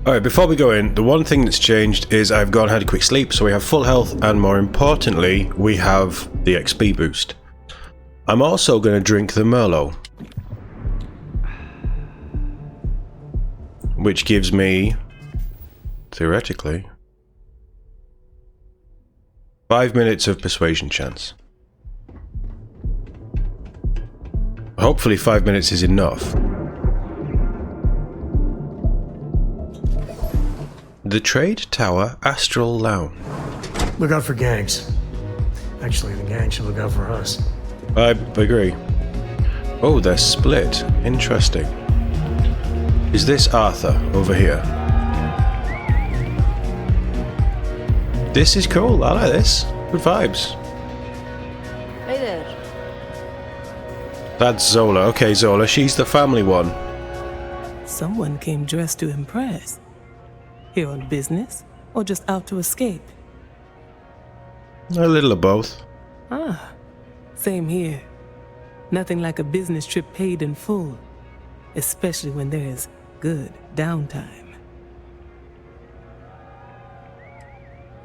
Alright, before we go in, the one thing that's changed is I've gone and had a quick sleep, so we have full health, and more importantly, we have the XP boost. I'm also going to drink the Merlot, which gives me, theoretically, 5 minutes of persuasion chance. Hopefully 5 minutes is enough. The Trade Tower Astral Lounge. Look out for gangs. Actually, the gang should look out for us. I agree. Oh, they're split. Interesting. Is this Arthur over here? This is cool. I like this. Good vibes. Hey there. That's Zola. Okay, Zola. She's the family one. Someone came dressed to impress. Here on business, or just out to escape? A little of both. Ah, same here. Nothing like a business trip paid in full, especially when there's good downtime.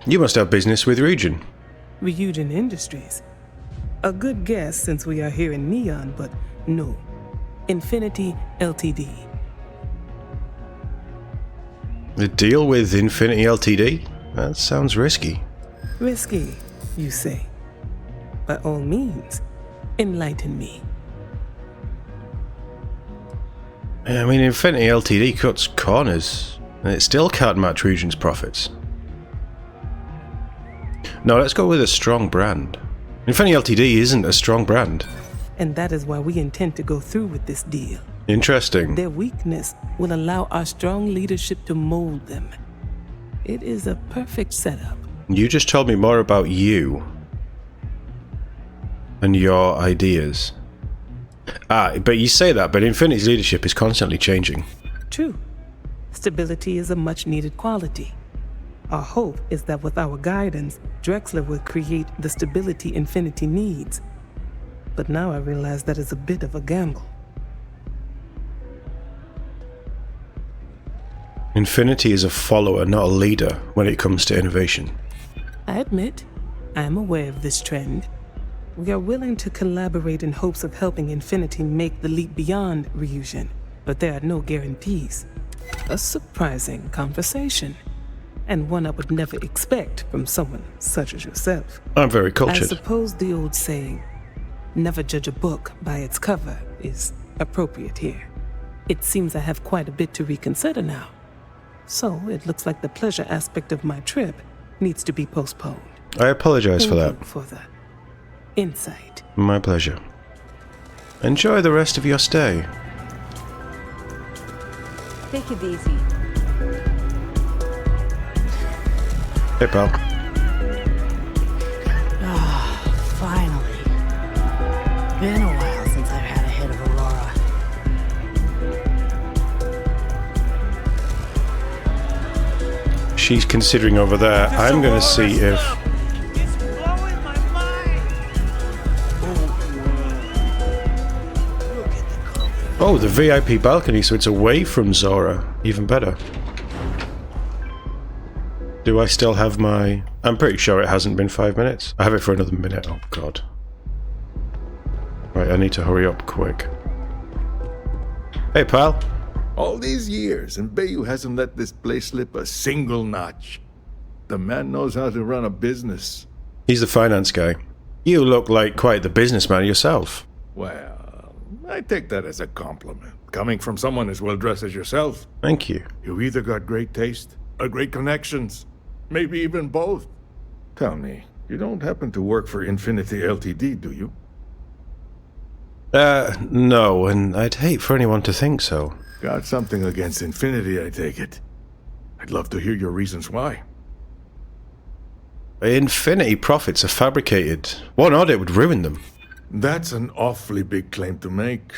You must have business with Region. Ryujin Industries. A good guess since we are here in Neon, but no. Infinity Ltd. The deal with Infinity Ltd? That sounds risky. Risky, you say? By all means, enlighten me. I mean, Infinity Ltd cuts corners, and it still can't match Region's profits. No, let's go with a strong brand. Infinity Ltd isn't a strong brand. And that is why we intend to go through with this deal. Interesting. Their weakness will allow our strong leadership to mold them. It is a perfect setup. You just told me more about you and your ideas. But you say that, but Infinity's leadership is constantly changing. True. Stability is a much-needed quality. Our hope is that with our guidance, Drexler will create the stability Infinity needs. But now I realize that is a bit of a gamble. Infinity is a follower, not a leader, when it comes to innovation. I admit, I am aware of this trend. We are willing to collaborate in hopes of helping Infinity make the leap beyond Ryujin, but there are no guarantees. A surprising conversation, and one I would never expect from someone such as yourself. I'm very cultured. I suppose the old saying, never judge a book by its cover, is appropriate here. It seems I have quite a bit to reconsider now. So it looks like the pleasure aspect of my trip needs to be postponed. I apologize for that. Thank you for the insight. My pleasure. Enjoy the rest of your stay. Take it easy. Hey, pal. Finally. Been a while since I've had a hit of Aurora. She's considering over there. I'm going to see if... It's blowing my mind. Look at the color. Oh, the VIP balcony, so it's away from Zora. Even better. Do I still have my... I'm pretty sure it hasn't been 5 minutes. I have it for another minute. Oh, God. Right, I need to hurry up quick. Hey, pal. All these years, and Bayou hasn't let this place slip a single notch. The man knows how to run a business. He's the finance guy. You look like quite the businessman yourself. Well, I take that as a compliment. Coming from someone as well-dressed as yourself. Thank you. You either got great taste, or great connections. Maybe even both. Tell me, you don't happen to work for Infinity Ltd, do you? No, and I'd hate for anyone to think so. Got something against Infinity, I take it. I'd love to hear your reasons why. Infinity profits are fabricated. One audit would ruin them. That's an awfully big claim to make.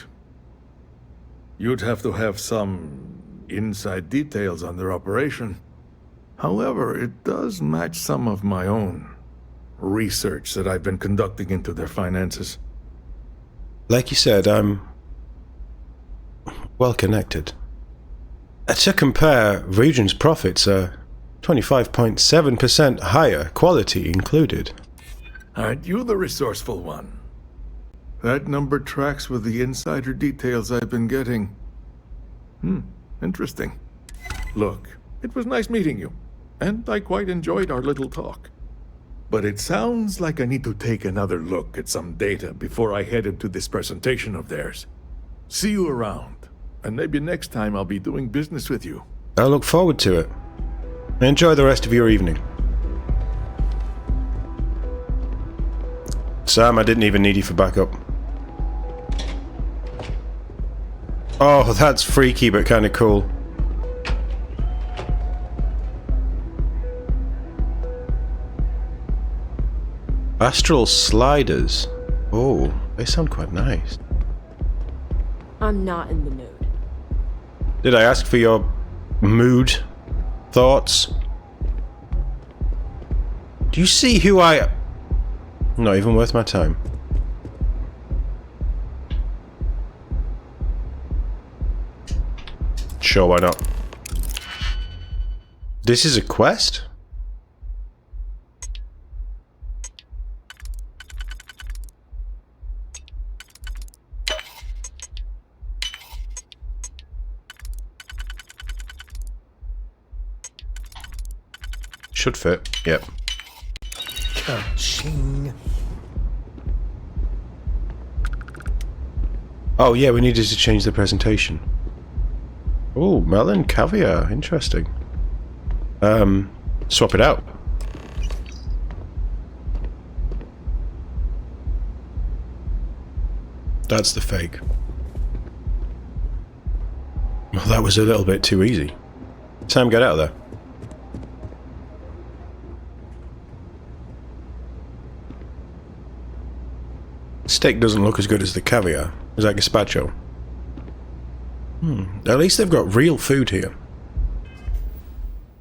You'd have to have some inside details on their operation. However, it does match some of my own research that I've been conducting into their finances. Like you said, I'm well connected. To compare, Region's profits are 25.7% higher, quality included. Aren't you the resourceful one? That number tracks with the insider details I've been getting. Interesting. Look, it was nice meeting you, and I quite enjoyed our little talk. But it sounds like I need to take another look at some data before I head into this presentation of theirs. See you around, and maybe next time I'll be doing business with you. I look forward to it. Enjoy the rest of your evening. Sam, I didn't even need you for backup. Oh, that's freaky but kind of cool. Astral sliders. Oh, they sound quite nice. I'm not in the mood. Did I ask for your mood thoughts? Do you see who I... Not even worth my time. Sure, why not? This is a quest? Should fit, yep. Ka-ching. Oh yeah, we needed to change the presentation. Oh, melon caviar, interesting. Swap it out. That's the fake. Well, that was a little bit too easy. Sam, get out of there. Steak doesn't look as good as the caviar. Is that gazpacho? At least they've got real food here.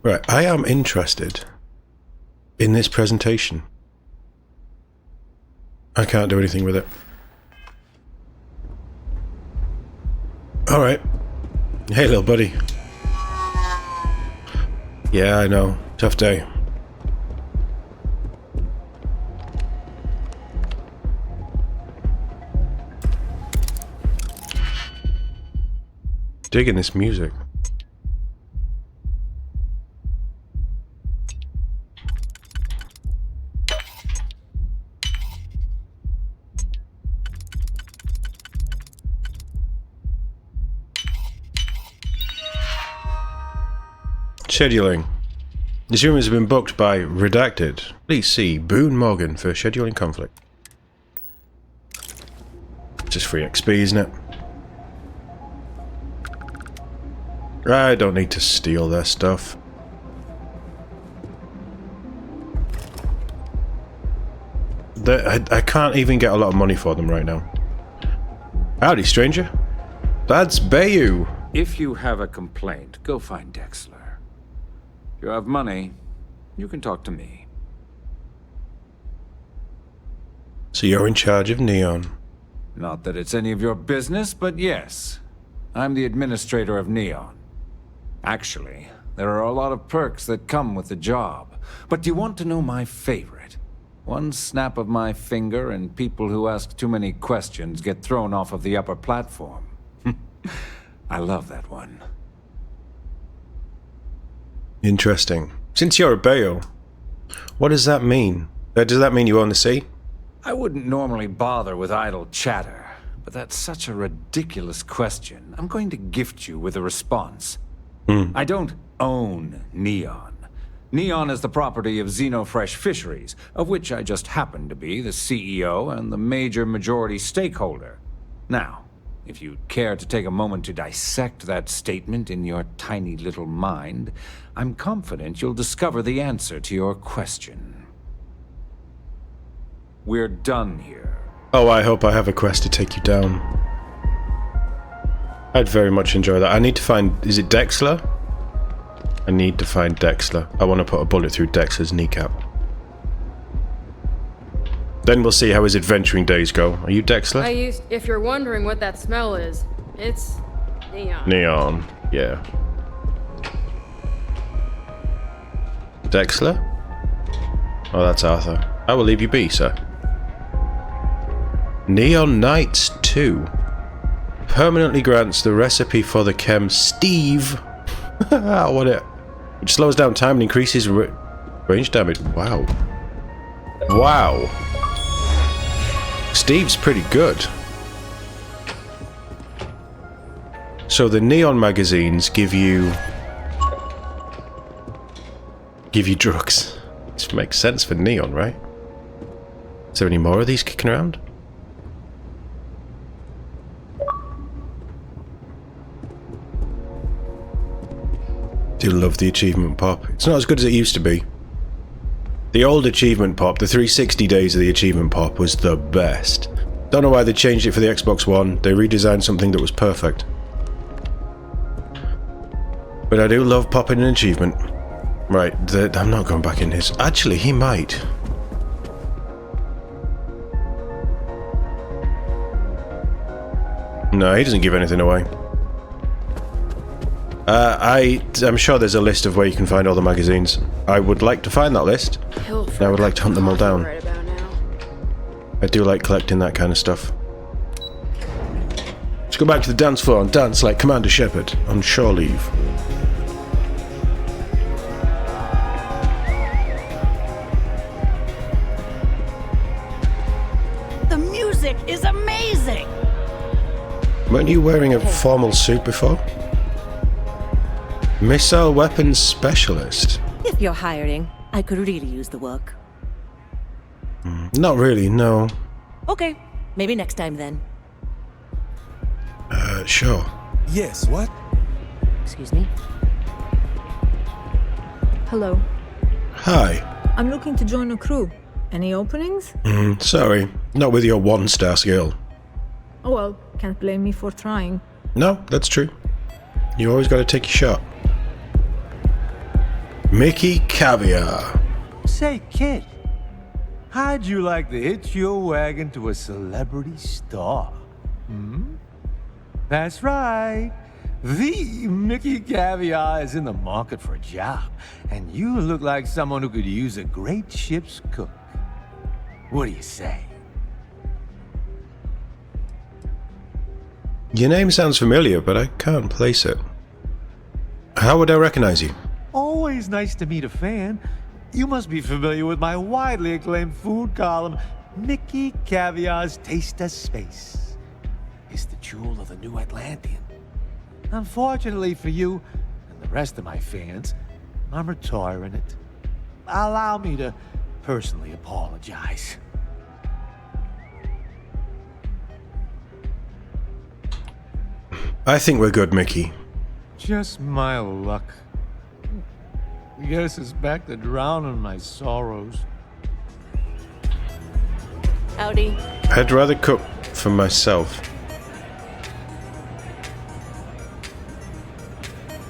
Right, I am interested in this presentation. I can't do anything with it. Alright. Hey, little buddy. Yeah, I know. Tough day. Digging this music. Scheduling. This room has been booked by Redacted. Please see Boone Morgan for scheduling conflict. Just free XP, isn't it? I don't need to steal their stuff. I can't even get a lot of money for them right now. Howdy, stranger. That's Bayou. If you have a complaint, go find Dexler. If you have money, you can talk to me. So you're in charge of Neon. Not that it's any of your business, but yes. I'm the administrator of Neon. Actually, there are a lot of perks that come with the job. But do you want to know my favorite? One snap of my finger and people who ask too many questions get thrown off of the upper platform. I love that one. Interesting. Since you're a Bayou, what does that mean? Does that mean you own the sea? I wouldn't normally bother with idle chatter, but that's such a ridiculous question. I'm going to gift you with a response. I don't own Neon. Neon is the property of Xenofresh Fisheries, of which I just happen to be the CEO and the major majority stakeholder. Now, if you'd care to take a moment to dissect that statement in your tiny little mind, I'm confident you'll discover the answer to your question. We're done here. Oh, I hope I have a quest to take you down. I'd very much enjoy that. I need to find... Is it Dexler? I need to find Dexler. I want to put a bullet through Dexler's kneecap. Then we'll see how his adventuring days go. Are you Dexler? If you're wondering what that smell is, it's neon. Neon, yeah. Dexler? Oh, that's Arthur. I will leave you be, sir. Neon Knights 2. Permanently grants the recipe for the chem Steve. What it? Which slows down time and increases range damage. Wow. Wow. Steve's pretty good. So the neon magazines give you drugs. Which makes sense for neon, right? Is there any more of these kicking around? Do love the achievement pop. It's not as good as it used to be. The old achievement pop, the 360 days of the achievement pop, was the best. Don't know why they changed it for the Xbox One. They redesigned something that was perfect. But I do love popping an achievement. Right, I'm not going back in his... Actually, he might. No, he doesn't give anything away. I'm sure there's a list of where you can find all the magazines. I would like to find that list. And I would like to hunt them all down. Right about now. I do like collecting that kind of stuff. Let's go back to the dance floor and dance like Commander Shepard on shore leave. The music is amazing! Weren't you wearing a formal suit before? Missile weapons specialist. If you're hiring, I could really use the work. Not really, no. Okay, maybe next time then. Sure. Yes, what? Excuse me? Hello. Hi. I'm looking to join a crew. Any openings? Sorry, not with your one-star skill. Oh well, can't blame me for trying. No, that's true. You always got to take your shot. Mickey Caviar. Say, kid, how'd you like to hitch your wagon to a celebrity star? That's right. The Mickey Caviar is in the market for a job, and you look like someone who could use a great ship's cook. What do you say? Your name sounds familiar, but I can't place it. How would I recognize you? Always nice to meet a fan. You must be familiar with my widely acclaimed food column, Mickey Caviar's Taste of Space. It's the jewel of the New Atlantean. Unfortunately for you and the rest of my fans, I'm retiring it. Allow me to personally apologize. I think we're good, Mickey. Just my luck. Guess it's back to drowning my sorrows. Howdy. I'd rather cook for myself.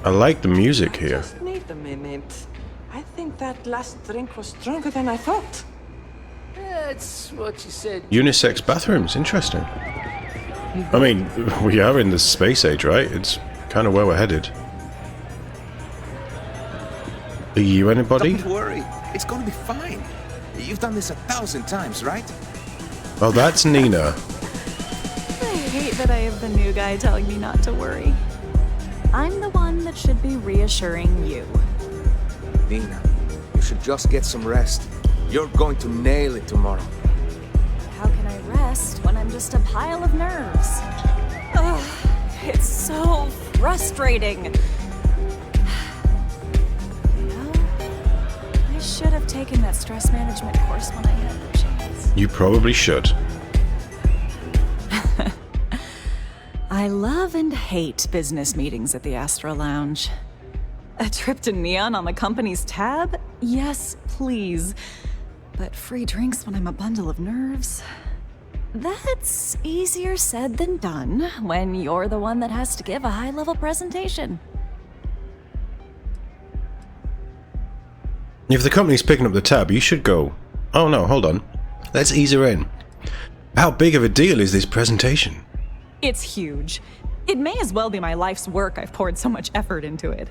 I like the music here. Just need a minute. I think that last drink was stronger than I thought. That's what you said. Unisex bathrooms, interesting. I mean, we are in the space age, right? It's kind of where we're headed. Are you anybody? Don't worry, it's gonna be fine. You've done this 1,000 times, right? Oh, that's Nina. I hate that I have the new guy telling me not to worry. I'm the one that should be reassuring you. Nina, you should just get some rest. You're going to nail it tomorrow. How can I rest when I'm just a pile of nerves? Ugh, it's so frustrating. You know, I should have taken that stress management course when I had the chance. You probably should. I love and hate business meetings at the Astro Lounge. A trip to Neon on the company's tab? Yes, please. But free drinks when I'm a bundle of nerves? That's easier said than done when you're the one that has to give a high-level presentation. If the company's picking up the tab, you should go. Oh no, hold on. Let's ease her in. How big of a deal is this presentation? It's huge. It may as well be my life's work. I've poured so much effort into it.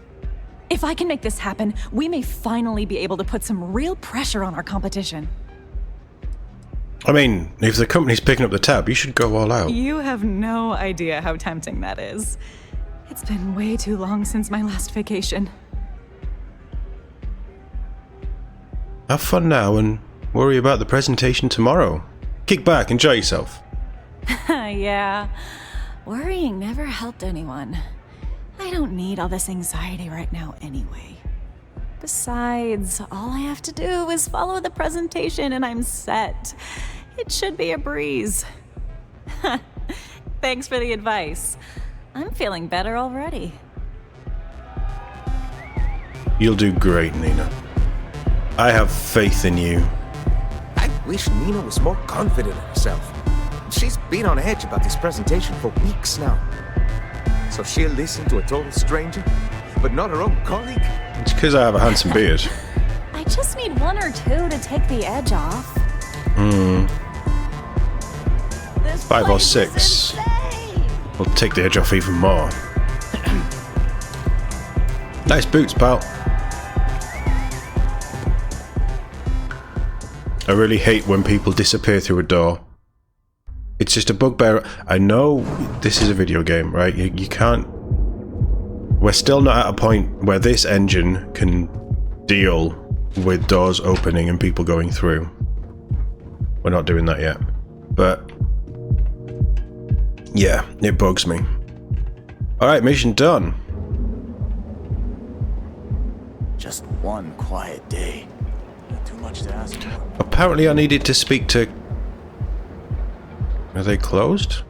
If I can make this happen, we may finally be able to put some real pressure on our competition. I mean, if the company's picking up the tab, you should go all out. You have no idea how tempting that is. It's been way too long since my last vacation. Have fun now and worry about the presentation tomorrow. Kick back, enjoy yourself. Yeah, worrying never helped anyone. I don't need all this anxiety right now anyway. Besides, all I have to do is follow the presentation and I'm set. It should be a breeze. Thanks for the advice. I'm feeling better already. You'll do great, Nina. I have faith in you. I wish Nina was more confident in herself. She's been on edge about this presentation for weeks now. So she'll listen to a total stranger, but not her own colleague? It's because I have a handsome beard. I just need one or two to take the edge off. 5 or 6 will take the edge off even more. Nice boots, pal. I really hate when people disappear through a door. It's just a bugbear. I know this is a video game, right? You can't... We're still not at a point where this engine can deal with doors opening and people going through. We're not doing that yet. But... yeah, it bugs me. Alright, mission done. Just one quiet day. Not too much to ask for. Apparently I needed to speak to... Are they closed?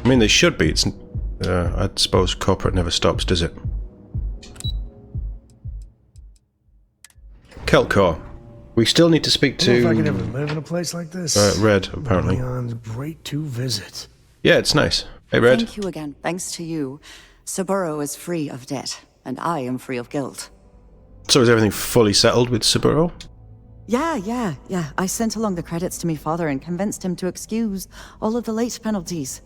I mean, they should be. It's... I suppose corporate never stops, does it? Kelkor. We still need to speak to... I don't know if I can ever live in a place like this. Red, apparently. Leon's great to visit. Yeah, it's nice. Hey, Red. Thank you again. Thanks to you, Saburo is free of debt, and I am free of guilt. So is everything fully settled with Saburo? Yeah. I sent along the credits to me father and convinced him to excuse all of the late penalties.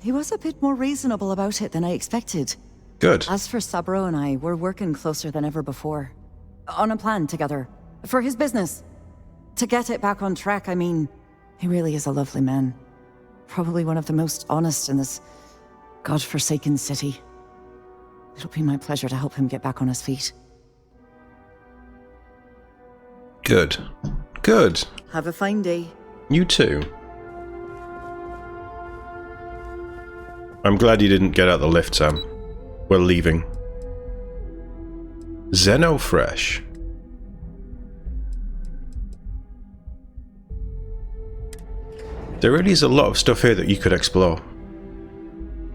He was a bit more reasonable about it than I expected. Good. As for Saburo and I, we're working closer than ever before. On a plan together. For his business. To get it back on track, I mean, he really is a lovely man. Probably one of the most honest in this godforsaken city. It'll be my pleasure to help him get back on his feet. Good. Good. Have a fine day. You too. I'm glad you didn't get out the lift, Sam. We're leaving. Xenofresh. There really is a lot of stuff here that you could explore.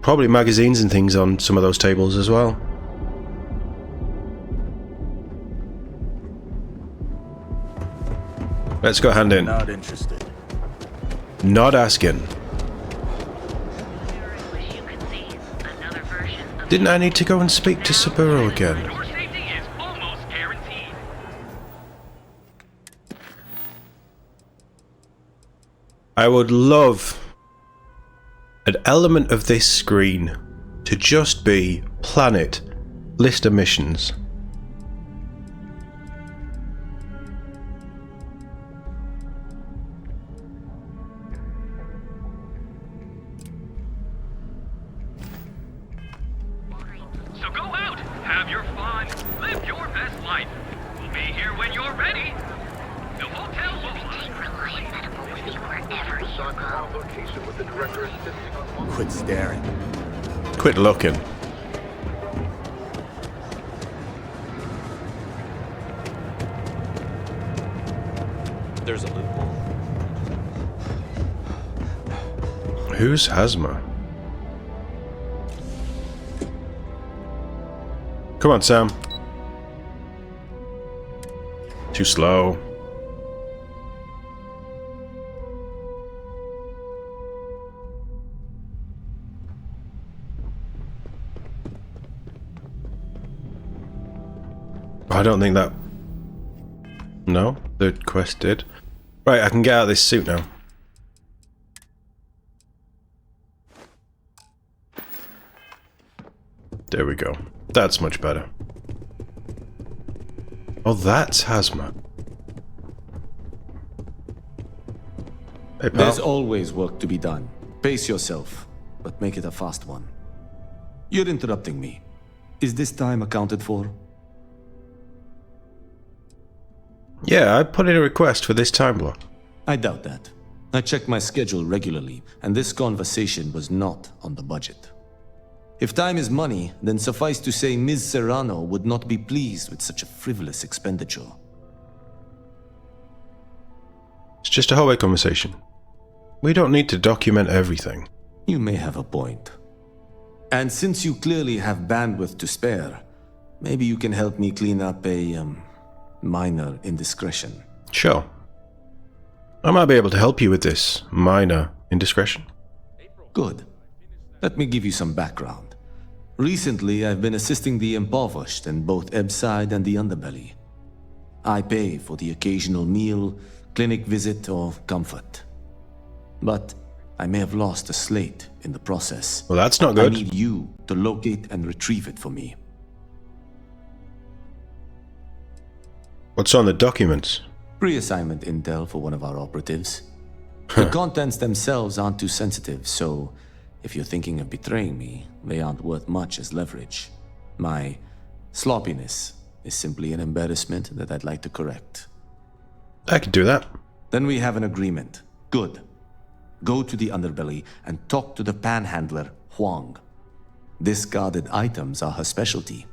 Probably magazines and things on some of those tables as well. Let's go hand in. Not interested. Not asking. Didn't I need to go and speak to Saburo again? I would love an element of this screen to just be planet list of missions. So go out, have your fun, live your best life. We'll be here when you're ready. The hotel will be reliable with you wherever you go. Quit staring. Quit looking. There's a loophole. Who's Hazma? Come on, Sam. Too slow. I don't think that... No, the quest did. Right, I can get out of this suit now. There we go. That's much better. Oh, that's Hazmat. Hey, pal. There's always work to be done. Pace yourself, but make it a fast one. You're interrupting me. Is this time accounted for? Yeah, I put in a request for this time block. I doubt that. I check my schedule regularly, and this conversation was not on the budget. If time is money, then suffice to say Ms. Serrano would not be pleased with such a frivolous expenditure. It's just a hallway conversation. We don't need to document everything. You may have a point. And since you clearly have bandwidth to spare, maybe you can help me clean up a, minor indiscretion. Sure. I might be able to help you with this minor indiscretion. Good. Let me give you some background. Recently, I've been assisting the impoverished in both Ebbside and the Underbelly. I pay for the occasional meal, clinic visit, or comfort. But I may have lost a slate in the process. Well, that's not good. I need you to locate and retrieve it for me. What's on the documents? Pre-assignment intel for one of our operatives. The contents themselves aren't too sensitive, so if you're thinking of betraying me, they aren't worth much as leverage. My sloppiness is simply an embarrassment that I'd like to correct. I could do that. Then we have an agreement. Good. Go to the Underbelly and talk to the panhandler, Huang. Discarded items are her specialty,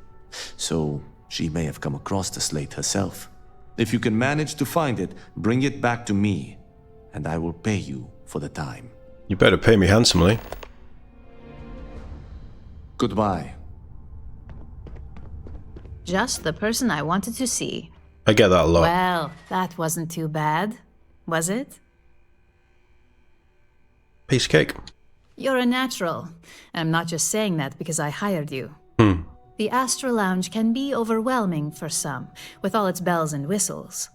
so she may have come across the slate herself. If you can manage to find it, bring it back to me, and I will pay you for the time. You better pay me handsomely. Goodbye. Just the person I wanted to see. I get that a lot. Well, that wasn't too bad, was it? Piece of cake. You're a natural. I'm not just saying that because I hired you. The Astra Lounge can be overwhelming for some, with all its bells and whistles.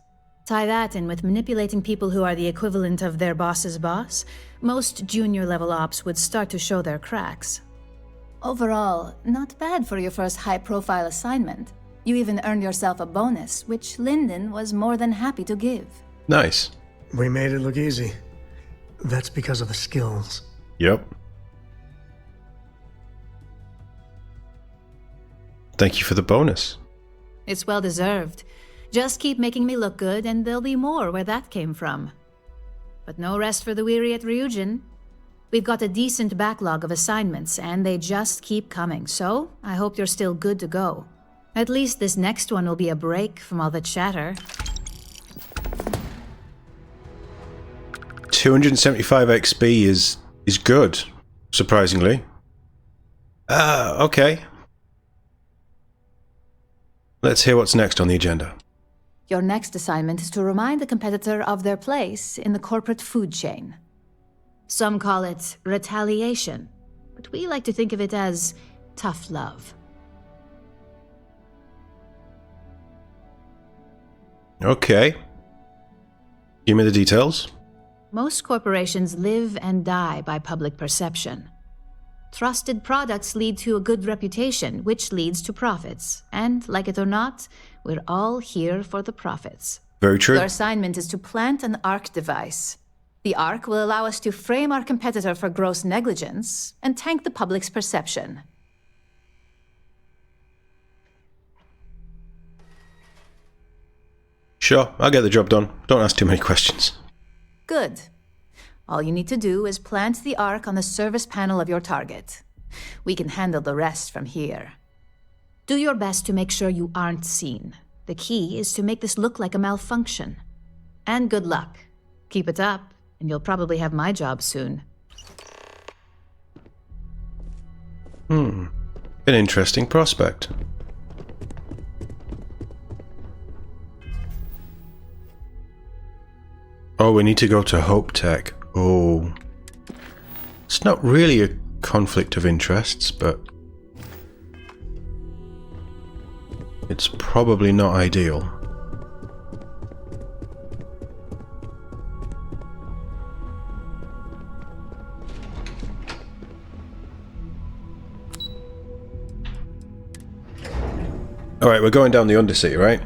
Tie that in with manipulating people who are the equivalent of their boss's boss, most junior-level ops would start to show their cracks. Overall, not bad for your first high-profile assignment. You even earned yourself a bonus, which Lyndon was more than happy to give. Nice. We made it look easy. That's because of the skills. Yep. Thank you for the bonus. It's well deserved. Just keep making me look good, and there'll be more where that came from. But no rest for the weary at Ryujin. We've got a decent backlog of assignments, and they just keep coming, so I hope you're still good to go. At least this next one will be a break from all the chatter. 275 XP is good, surprisingly. Okay. Let's hear what's next on the agenda. Your next assignment is to remind the competitor of their place in the corporate food chain. Some call it retaliation, but we like to think of it as tough love. Okay. Give me the details. Most corporations live and die by public perception. Trusted products lead to a good reputation, which leads to profits. And, like it or not, we're all here for the profits. Very true. Your assignment is to plant an ARC device. The ARC will allow us to frame our competitor for gross negligence and tank the public's perception. Sure, I'll get the job done. Don't ask too many questions. Good. All you need to do is plant the ARC on the service panel of your target. We can handle the rest from here. Do your best to make sure you aren't seen. The key is to make this look like a malfunction. And good luck. Keep it up, and you'll probably have my job soon. An interesting prospect. Oh, we need to go to Hope Tech. Oh. It's not really a conflict of interests, but it's probably not ideal. Alright, we're going down the Undersea, right?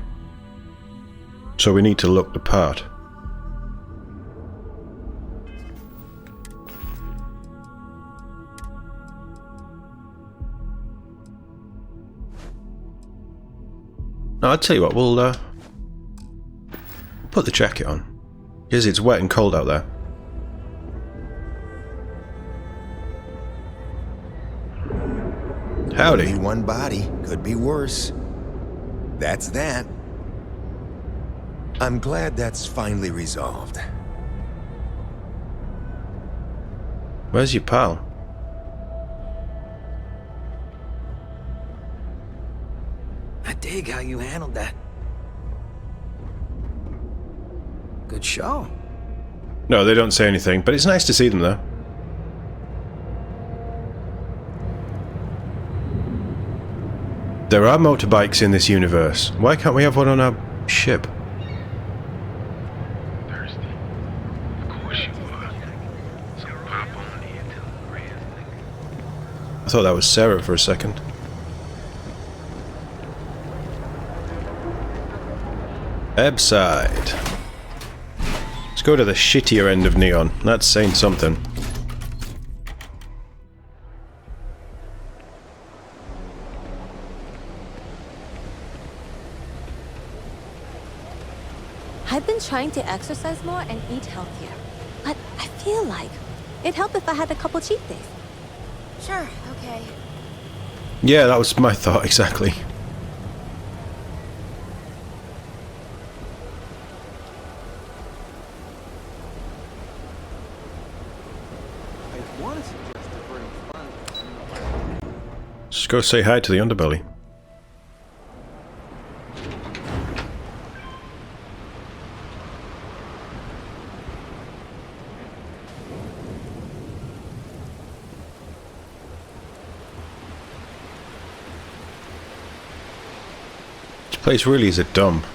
So we need to look the part. No, I'll tell you what, we'll put the jacket on. Because it's wet and cold out there. Howdy. Only one body, could be worse. That's that. I'm glad that's finally resolved. Where's your pal? I dig how you handled that. Good show. No, they don't say anything, but it's nice to see them though. There are motorbikes in this universe. Why can't we have one on our ship? I thought that was Sarah for a second. Ebside. Let's go to the shittier end of Neon. That's saying something. I've been trying to exercise more and eat healthier, but I feel like it'd help if I had a couple cheat days. Sure, okay. Yeah, that was my thought exactly. Just go say hi to the underbelly. This place really is a dump.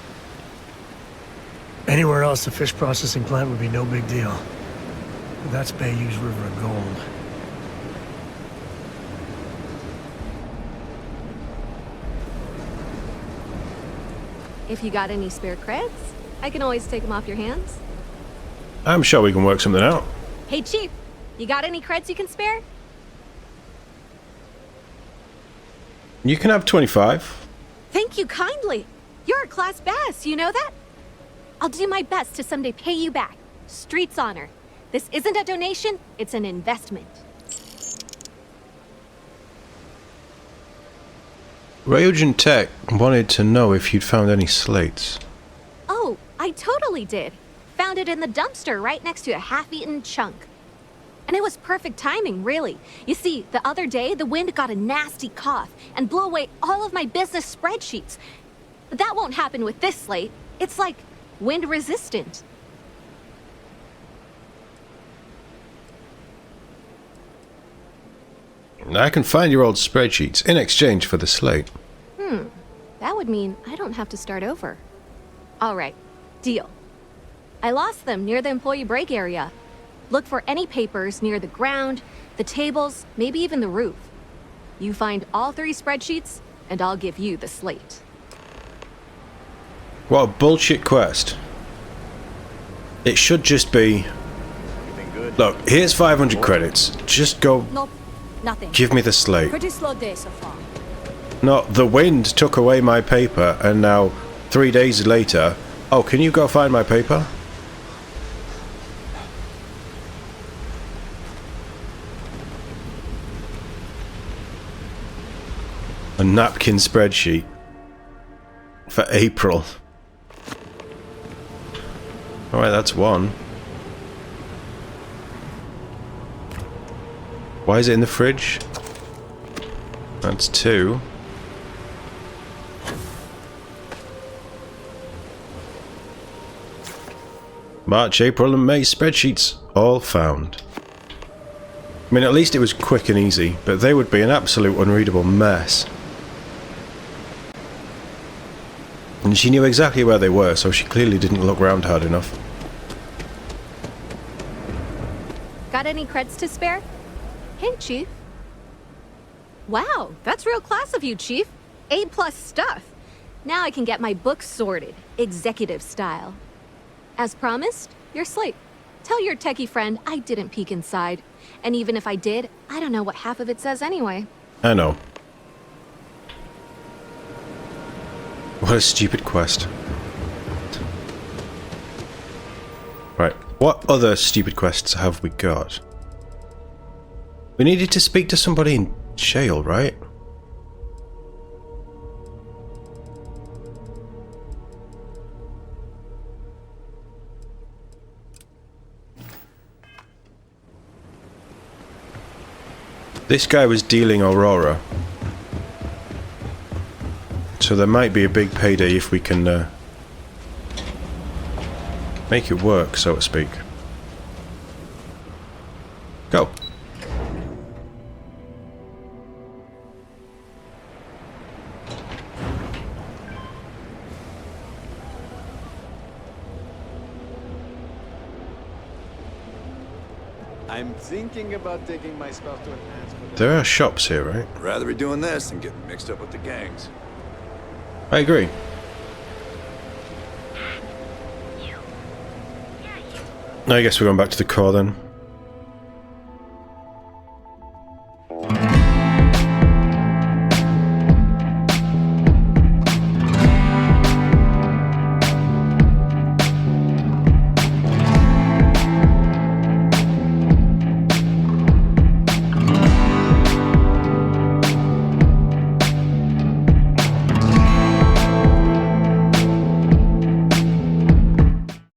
Anywhere else, the fish processing plant would be no big deal. But that's Bayou's River of Gold. If you got any spare creds, I can always take them off your hands. I'm sure we can work something out. Hey, Chief, you got any creds you can spare? You can have 25. Thank you kindly. You're a class bass, you know that? I'll do my best to someday pay you back. Street's honor. This isn't a donation, it's an investment. Ryujin Tech wanted to know if you'd found any slates. Oh, I totally did. Found it in the dumpster right next to a half-eaten chunk. And it was perfect timing, really. You see, the other day, the wind got a nasty cough and blew away all of my business spreadsheets. But that won't happen with this slate. It's like wind resistant. I can find your old spreadsheets in exchange for the slate. That would mean I don't have to start over. All right, deal. I lost them near the employee break area. Look for any papers near the ground, the tables, maybe even the roof. You find all 3 spreadsheets, and I'll give you the slate. What a bullshit quest. It should just be... Look, here's 500 credits. Just go... Nope, nothing. Give me the slate. Pretty slow day so far. No, the wind took away my paper, and now, 3 days later... Oh, can you go find my paper? A napkin spreadsheet. For April. Alright, that's 1. Why is it in the fridge? That's 2. March, April and May spreadsheets all found. I mean, at least it was quick and easy, but they would be an absolute unreadable mess. And she knew exactly where they were, so she clearly didn't look round hard enough. Got any creds to spare? Hey, Chief. Wow, that's real class of you, Chief. A+ stuff. Now I can get my books sorted, executive style. As promised, your slate. Tell your techie friend I didn't peek inside. And even if I did, I don't know what half of it says anyway. I know. What a stupid quest. Right, what other stupid quests have we got? We needed to speak to somebody in jail, right? This guy was dealing Aurora. So there might be a big payday if we can make it work, so to speak. Go. I'm thinking about taking my stuff to enhance. There are shops here, right? I'd rather be doing this than getting mixed up with the gangs. I agree. I guess we're going back to the core then.